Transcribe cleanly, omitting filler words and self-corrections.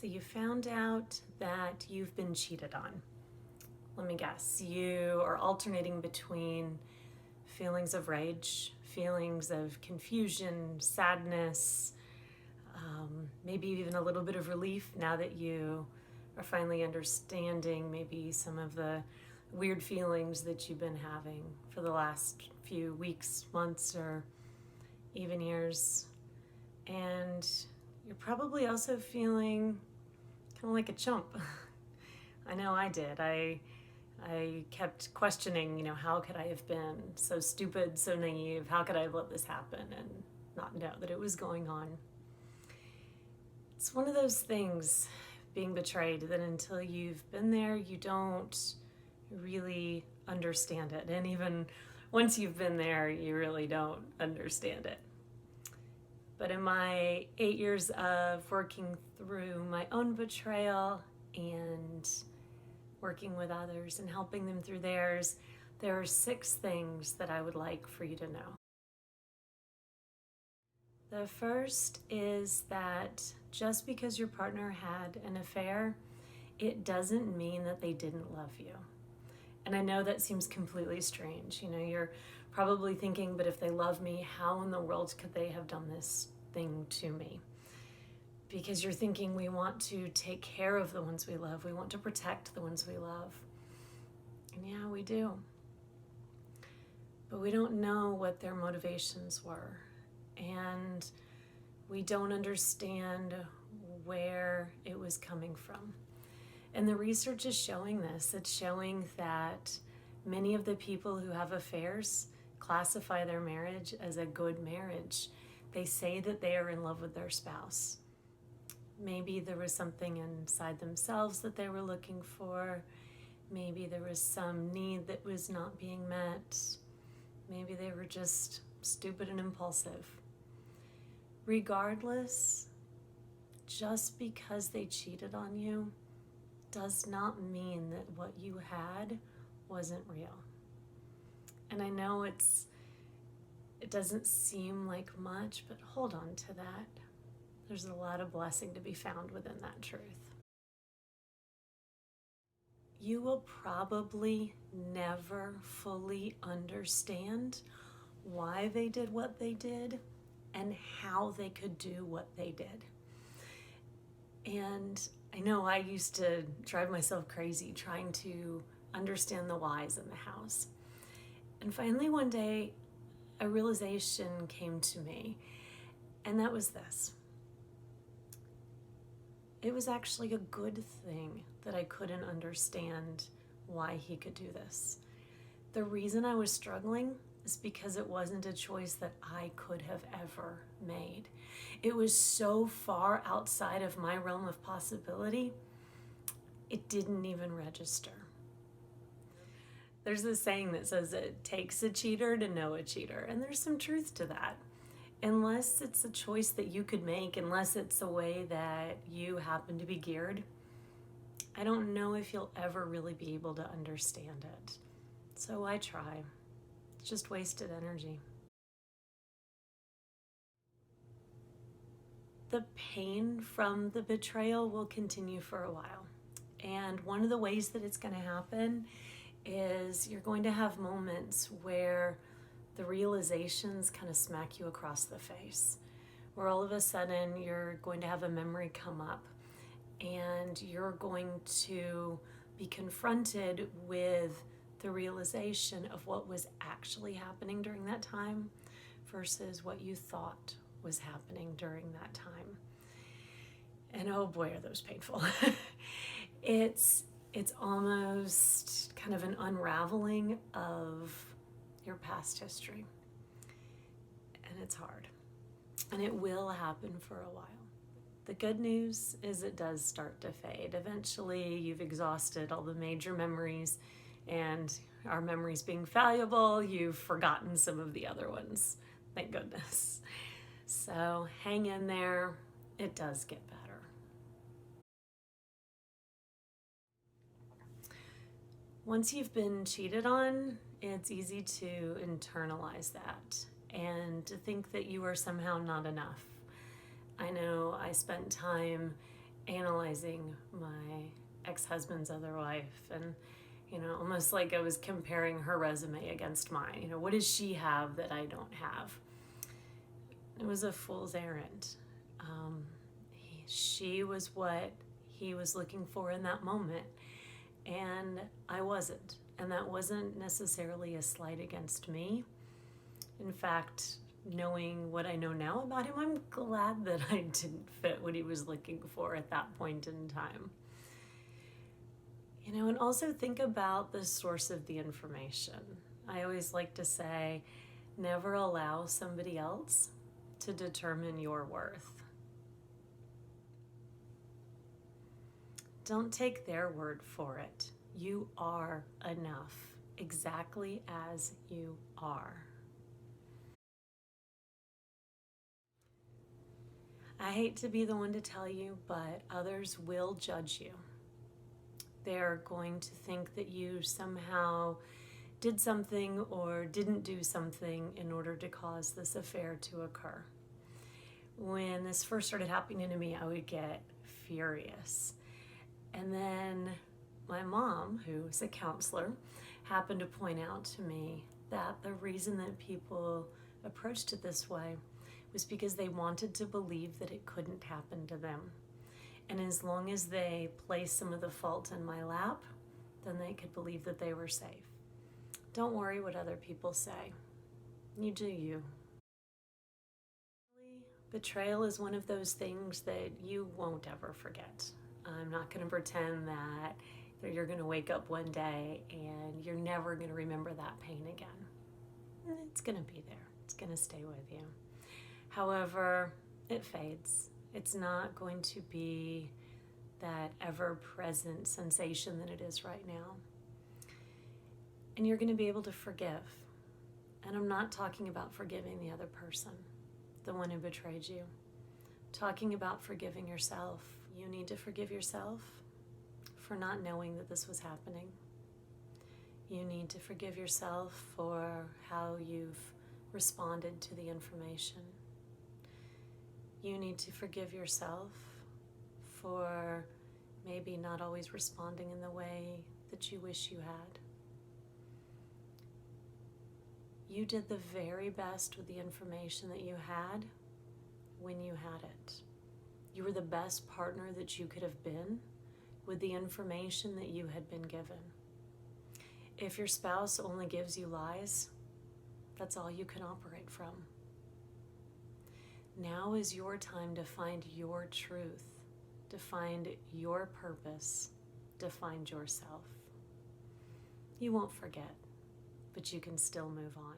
So you found out that you've been cheated on. Let me guess, you are alternating between feelings of rage, feelings of confusion, sadness, maybe even a little bit of relief now that you are finally understanding maybe some of the weird feelings that you've been having for the last few weeks, months, or even years. And you're probably also feeling kind of like a chump. I know I did. I kept questioning, how could I have been so stupid, so naive? How could I have let this happen and not know that it was going on? It's one of those things, being betrayed, that until you've been there, you don't really understand it. And even once you've been there, you really don't understand it. But in my 8 years of working through my own betrayal and working with others and helping them through theirs, there are 6 things that I would like for you to know. The first is that just because your partner had an affair, it doesn't mean that they didn't love you. And I know that seems completely strange. You're probably thinking, but if they love me, how in the world could they have done this thing to me? Because you're thinking we want to take care of the ones we love. We want to protect the ones we love. And yeah, we do. But we don't know what their motivations were. And we don't understand where it was coming from. And the research is showing this. It's showing that many of the people who have affairs classify their marriage as a good marriage. They say that they are in love with their spouse. Maybe there was something inside themselves that they were looking for. Maybe there was some need that was not being met. Maybe they were just stupid and impulsive. Regardless, just because they cheated on you does not mean that what you had wasn't real. And I know it doesn't seem like much, but hold on to that. There's a lot of blessing to be found within that truth. You will probably never fully understand why they did what they did and how they could do what they did. And I know I used to drive myself crazy trying to understand the whys in the house. And finally one day, a realization came to me, and that was this. It was actually a good thing that I couldn't understand why he could do this. The reason I was struggling is because it wasn't a choice that I could have ever made. It was so far outside of my realm of possibility, it didn't even register. There's this saying that says it takes a cheater to know a cheater, and there's some truth to that. Unless it's a choice that you could make, unless it's a way that you happen to be geared, I don't know if you'll ever really be able to understand it. So why try? It's just wasted energy. The pain from the betrayal will continue for a while. And one of the ways that it's going to happen is you're going to have moments where the realizations kind of smack you across the face, where all of a sudden you're going to have a memory come up and you're going to be confronted with the realization of what was actually happening during that time versus what you thought was happening during that time. And oh boy, are those painful. It's almost kind of an unraveling of your past history. And it's hard. And it will happen for a while. The good news is it does start to fade. Eventually, you've exhausted all the major memories, and our memories being valuable, you've forgotten some of the other ones. Thank goodness. So hang in there. It does get better. Once you've been cheated on, it's easy to internalize that and to think that you are somehow not enough. I know I spent time analyzing my ex-husband's other wife, and almost like I was comparing her resume against mine. What does she have that I don't have? It was a fool's errand. She was what he was looking for in that moment, and I wasn't. And that wasn't necessarily a slight against me. In fact, knowing what I know now about him, I'm glad that I didn't fit what he was looking for at that point in time. And also think about the source of the information. I always like to say, never allow somebody else to determine your worth. Don't take their word for it. You are enough, exactly as you are. I hate to be the one to tell you, but others will judge you. They're going to think that you somehow did something or didn't do something in order to cause this affair to occur. When this first started happening to me, I would get furious. And then my mom, who is a counselor, happened to point out to me that the reason that people approached it this way was because they wanted to believe that it couldn't happen to them. And as long as they placed some of the fault in my lap, then they could believe that they were safe. Don't worry what other people say. You do you. Betrayal is one of those things that you won't ever forget. I'm not going to pretend that you're going to wake up one day and you're never going to remember that pain again. It's going to be there. It's going to stay with you. However, it fades. It's not going to be that ever-present sensation that it is right now. And you're going to be able to forgive. And I'm not talking about forgiving the other person, the one who betrayed you. I'm talking about forgiving yourself. You need to forgive yourself for not knowing that this was happening. You need to forgive yourself for how you've responded to the information. You need to forgive yourself for maybe not always responding in the way that you wish you had. You did the very best with the information that you had when you had it. You were the best partner that you could have been with the information that you had been given. If your spouse only gives you lies, that's all you can operate from. Now is your time to find your truth, to find your purpose, to find yourself. You won't forget, but you can still move on.